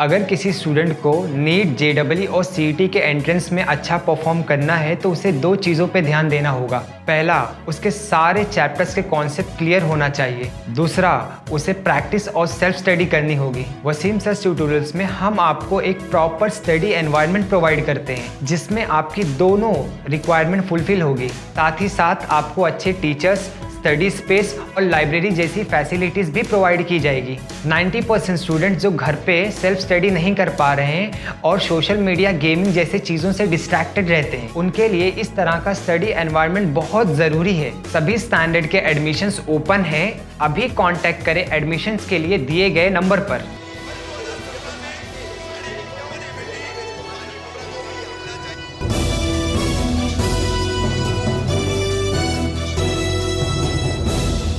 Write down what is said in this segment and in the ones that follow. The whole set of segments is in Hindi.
अगर किसी स्टूडेंट को नीट, जेईई और सीईटी के एंट्रेंस में अच्छा परफॉर्म करना है तो उसे दो चीज़ों पे ध्यान देना होगा। पहला, उसके सारे चैप्टर्स के कॉन्सेप्ट क्लियर होना चाहिए। दूसरा, उसे प्रैक्टिस और सेल्फ स्टडी करनी होगी। वसीम सर ट्यूटोरियल्स में हम आपको एक प्रॉपर स्टडी एनवायरनमेंट प्रोवाइड करते हैं जिसमें आपकी दोनों रिक्वायरमेंट फुलफिल होगी। साथ ही साथ आपको अच्छे टीचर्स, स्टडी स्पेस और लाइब्रेरी जैसी फैसिलिटीज़ भी प्रोवाइड की जाएगी। 90% स्टूडेंट जो घर पे सेल्फ स्टडी नहीं कर पा रहे हैं और सोशल मीडिया, गेमिंग जैसे चीज़ों से डिस्ट्रैक्टेड रहते हैं, उनके लिए इस तरह का स्टडी एनवायरनमेंट बहुत ज़रूरी है। सभी स्टैंडर्ड के एडमिशन्स ओपन हैं। अभी कॉन्टैक्ट करें एडमिशन्स के लिए दिए गए नंबर पर।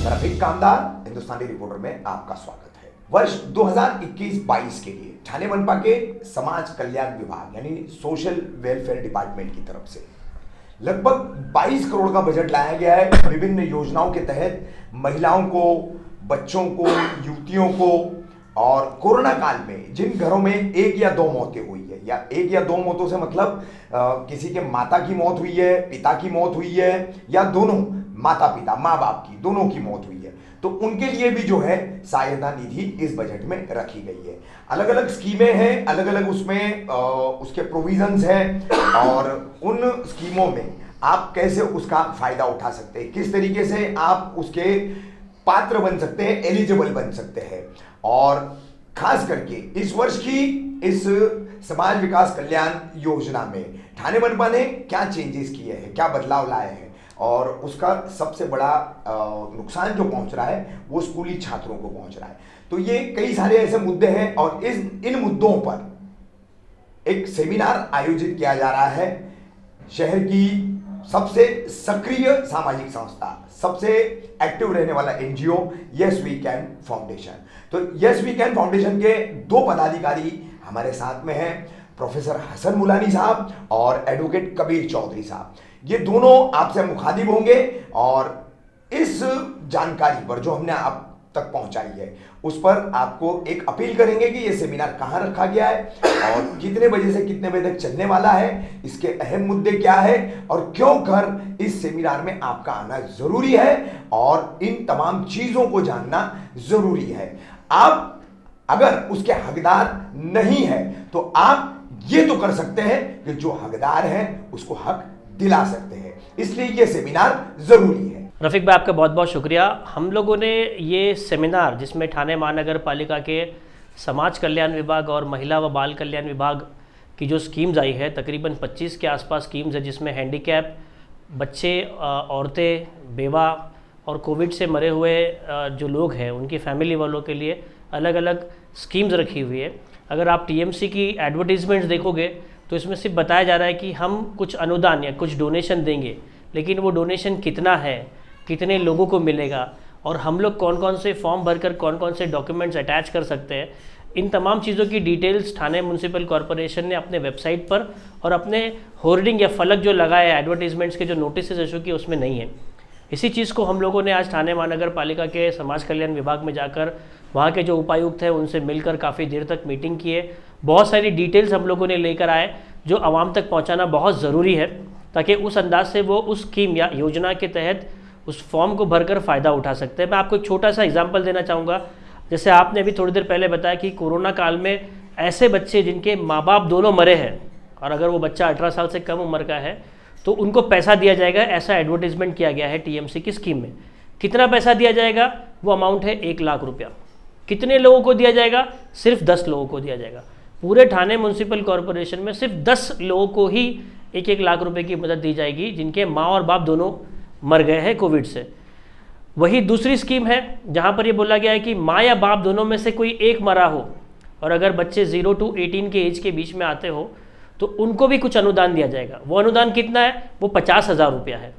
रफीक कामदार हिंदुस्तानी रिपोर्टर में आपका स्वागत है। वर्ष 2021-22 के लिए ठाणे मनपा के समाज कल्याण विभाग यानी सोशल वेलफेयर डिपार्टमेंट की तरफ से लगभग 22 करोड़ का बजट लाया गया है। विभिन्न योजनाओं के तहत महिलाओं को, बच्चों को, युवतियों को और कोरोना काल में जिन घरों में एक या दो मौतें हुई है, या एक या दो मौतों से मतलब किसी के माता की मौत हुई है, पिता की मौत हुई है, या दोनों माता पिता, माँ बाप की, दोनों की मौत हुई है, तो उनके लिए भी जो है सहायता निधि इस बजट में रखी गई है। अलग अलग स्कीमें हैं, अलग अलग उसमें उसके प्रोविजंस हैं, और उन स्कीमों में आप कैसे उसका फायदा उठा सकते हैं, किस तरीके से आप उसके पात्र बन सकते हैं, एलिजिबल बन सकते हैं। और खास करके इस वर्ष की इस समाज विकास कल्याण योजना में ठाणे मनपा ने क्या चेंजेस किए हैं, क्या बदलाव लाए हैं, और उसका सबसे बड़ा नुकसान जो पहुंच रहा है वो स्कूली छात्रों को पहुंच रहा है। तो ये कई सारे ऐसे मुद्दे हैं और इन मुद्दों पर एक सेमिनार आयोजित किया जा रहा है। शहर की सबसे सक्रिय सामाजिक संस्था, सबसे एक्टिव रहने वाला NGO Yes We Can Foundation. तो यस वी कैन फाउंडेशन के दो पदाधिकारी हमारे साथ में हैं, प्रोफेसर हसन मुलानी साहब और एडवोकेट कबीर चौधरी साहब। ये दोनों आपसे मुखातिब होंगे और इस जानकारी पर जो हमने आप तक पहुंचाई है उस पर आपको एक अपील करेंगे कि ये सेमिनार कहां रखा गया है और कितने बजे से कितने बजे तक चलने वाला है, इसके अहम मुद्दे क्या है और क्यों कर इस सेमिनार में आपका आना जरूरी है, और इन तमाम चीजों को जानना जरूरी है। आप अगर उसके हकदार नहीं है तो आप ये तो कर सकते हैं कि जो हकदार है उसको हक दिला सकते हैं, इसलिए ये सेमिनार जरूरी है। रफीक भाई, आपका बहुत बहुत शुक्रिया। हम लोगों ने ये सेमिनार, जिसमें ठाणे महानगर पालिका के समाज कल्याण विभाग और महिला व बाल कल्याण विभाग की जो स्कीम्स आई है, तकरीबन 25 के आसपास स्कीम्स है, जिसमें हैंडीकैप, बच्चे, औरतें, बेवा और कोविड से मरे हुए जो लोग हैं उनकी फैमिली वालों के लिए अलग अलग स्कीम्स रखी हुई है। अगर आप टीएमसी की एडवर्टीजमेंट्स देखोगे तो इसमें सिर्फ बताया जा रहा है कि हम कुछ अनुदान या कुछ डोनेशन देंगे, लेकिन वो डोनेशन कितना है, कितने लोगों को मिलेगा, और हम लोग कौन कौन से फॉर्म भरकर कौन कौन से डॉक्यूमेंट्स अटैच कर सकते हैं, इन तमाम चीज़ों की डिटेल्स ठाणे म्यूनसिपल कॉरपोरेशन ने अपने वेबसाइट पर और अपने होर्डिंग या फलक जो लगाए एडवर्टीजमेंट्स के जो नोटिस इशू किए उसमें नहीं है। इसी चीज़ को हम लोगों ने आज ठाणे महानगर पालिका के समाज कल्याण विभाग में जाकर वहाँ के जो उपायुक्त हैं उनसे मिलकर काफ़ी देर तक मीटिंग किए। बहुत सारी डिटेल्स हम लोगों ने लेकर आए जो आवाम तक पहुँचाना बहुत ज़रूरी है, ताकि उस अंदाज से वो उस स्कीम या योजना के तहत उस फॉर्म को भरकर फ़ायदा उठा सकते हैं। मैं आपको एक छोटा सा एग्जांपल देना चाहूँगा। जैसे आपने अभी थोड़ी देर पहले बताया कि कोरोना काल में ऐसे बच्चे जिनके माँ बाप दोनों मरे हैं, और अगर वो बच्चा 18 साल से कम उम्र का है तो उनको पैसा दिया जाएगा, ऐसा एडवर्टीजमेंट किया गया है टीएमसी की स्कीम में। कितना पैसा दिया जाएगा? वो अमाउंट है 1 लाख रुपया। कितने लोगों को दिया जाएगा? सिर्फ 10 लोगों को दिया जाएगा। पूरे ठाणे म्यूनसिपल कॉरपोरेशन में सिर्फ 10 लोगों को ही 1-1 लाख रुपए की मदद दी जाएगी जिनके माँ और बाप दोनों मर गए हैं कोविड से। वही दूसरी स्कीम है जहाँ पर ये बोला गया है कि माँ या बाप दोनों में से कोई एक मरा हो और अगर बच्चे 0 to 18 के एज के बीच में आते हो तो उनको भी कुछ अनुदान दिया जाएगा। वो अनुदान कितना है? वो 50,000 रुपया है।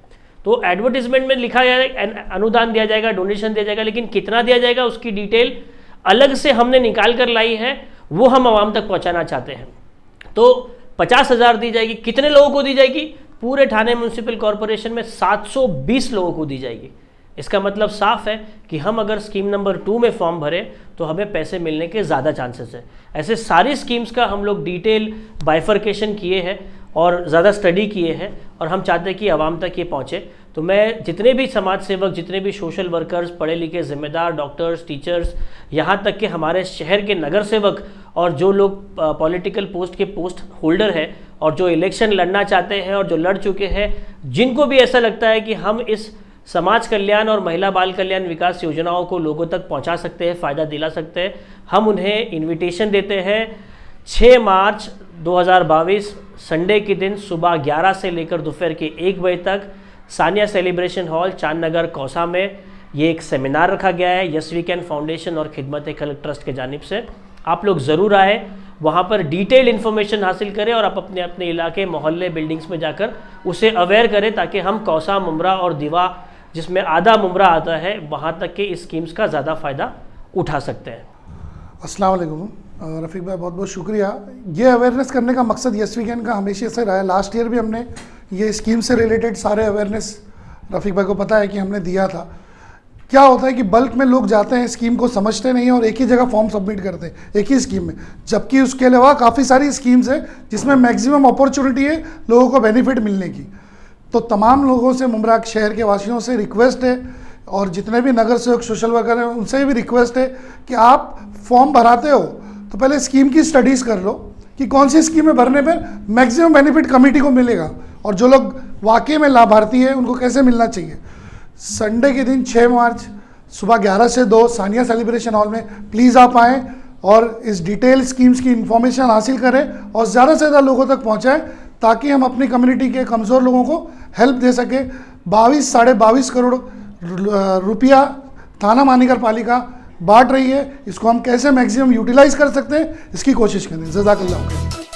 तो एडवर्टीजमेंट में लिखा गया है अनुदान दिया जाएगा, डोनेशन दिया जाएगा, लेकिन कितना दिया जाएगा उसकी डिटेल अलग से हमने निकाल कर लाई है, वो हम आवाम तक पहुँचाना चाहते हैं। तो 50,000 दी जाएगी। कितने लोगों को दी जाएगी? पूरे ठाणे म्यूनसिपल कॉरपोरेशन में 720 लोगों को दी जाएगी। इसका मतलब साफ है कि हम अगर स्कीम नंबर 2 में फॉर्म भरें तो हमें पैसे मिलने के ज़्यादा चांसेस है। ऐसे सारी स्कीम्स का हम लोग डिटेल बाइफर्केशन किए हैं और ज़्यादा स्टडी किए हैं और हम चाहते हैं कि आवाम तक ये पहुँचे। तो मैं जितने भी समाज सेवक, जितने भी सोशल वर्कर्स, पढ़े लिखे जिम्मेदार, डॉक्टर्स, टीचर्स, यहाँ तक कि हमारे शहर के नगर सेवक और जो लोग पॉलिटिकल पोस्ट के पोस्ट होल्डर हैं और जो इलेक्शन लड़ना चाहते हैं और जो लड़ चुके हैं, जिनको भी ऐसा लगता है कि हम इस समाज कल्याण और महिला बाल कल्याण विकास योजनाओं को लोगों तक पहुंचा सकते हैं, फ़ायदा दिला सकते हैं, हम उन्हें इनविटेशन देते हैं 6 मार्च 2022 संडे के दिन सुबह 11 से लेकर दोपहर के 1 बजे तक सानिया सेलिब्रेशन हॉल, चांद नगर, कौसा में ये एक सेमिनार रखा गया है यस वी कैन फाउंडेशन और खिदमत-ए-खल्क ट्रस्ट के जानिब से। आप लोग ज़रूर आए, वहाँ पर डिटेल इन्फॉर्मेशन हासिल करें और आप अपने अपने इलाके, मोहल्ले, बिल्डिंग्स में जाकर उसे अवेयर करें ताकि हम कौसा, मुमरा और दिवा, जिसमें आधा मुमरा आता है, वहाँ तक के इस स्कीम्स का ज़्यादा फ़ायदा उठा सकते हैं। अस्सलाम वालेकुम रफ़ीक भाई, बहुत बहुत शुक्रिया। ये अवेयरनेस करने का मकसद यस वी कैन का हमेशा से रहा है। लास्ट ईयर भी हमने ये स्कीम से रिलेटेड सारे अवेयरनेस रफ़ीक भाई को पता है कि हमने दिया था। क्या होता है कि बल्क में लोग जाते हैं, स्कीम को समझते नहीं और एक ही जगह फॉर्म सबमिट करते हैं एक ही स्कीम में, जबकि उसके अलावा काफ़ी सारी स्कीम्स हैं जिसमें मैक्सिमम अपॉर्चुनिटी है लोगों को बेनिफिट मिलने की। तो तमाम लोगों से, मुमरा शहर के वासियों से रिक्वेस्ट है और जितने भी नगर सेवक, सोशल वर्कर हैं, उनसे भी रिक्वेस्ट है कि आप फॉर्म भराते हो तो पहले स्कीम की स्टडीज़ कर लो कि कौन सी स्कीम में भरने पर मैक्सिमम बेनिफिट कमेटी को मिलेगा और जो लोग वाकई में लाभार्थी हैं उनको कैसे मिलना चाहिए। संडे के दिन 6 मार्च सुबह 11 से 2 सानिया सेलिब्रेशन हॉल में प्लीज़ आप आएँ और इस डिटेल स्कीम्स की इंफॉर्मेशन हासिल करें और ज़्यादा से ज़्यादा लोगों तक पहुँचाएँ ताकि हम अपनी कम्युनिटी के कमज़ोर लोगों को हेल्प दे सकें। 22-22.5 करोड़ रुपया थाना महानगर पालिका बांट रही है, इसको हम कैसे मैक्सिमम यूटिलाइज़ कर सकते हैं इसकी कोशिश करें। जज़ाकल्लाह खैर।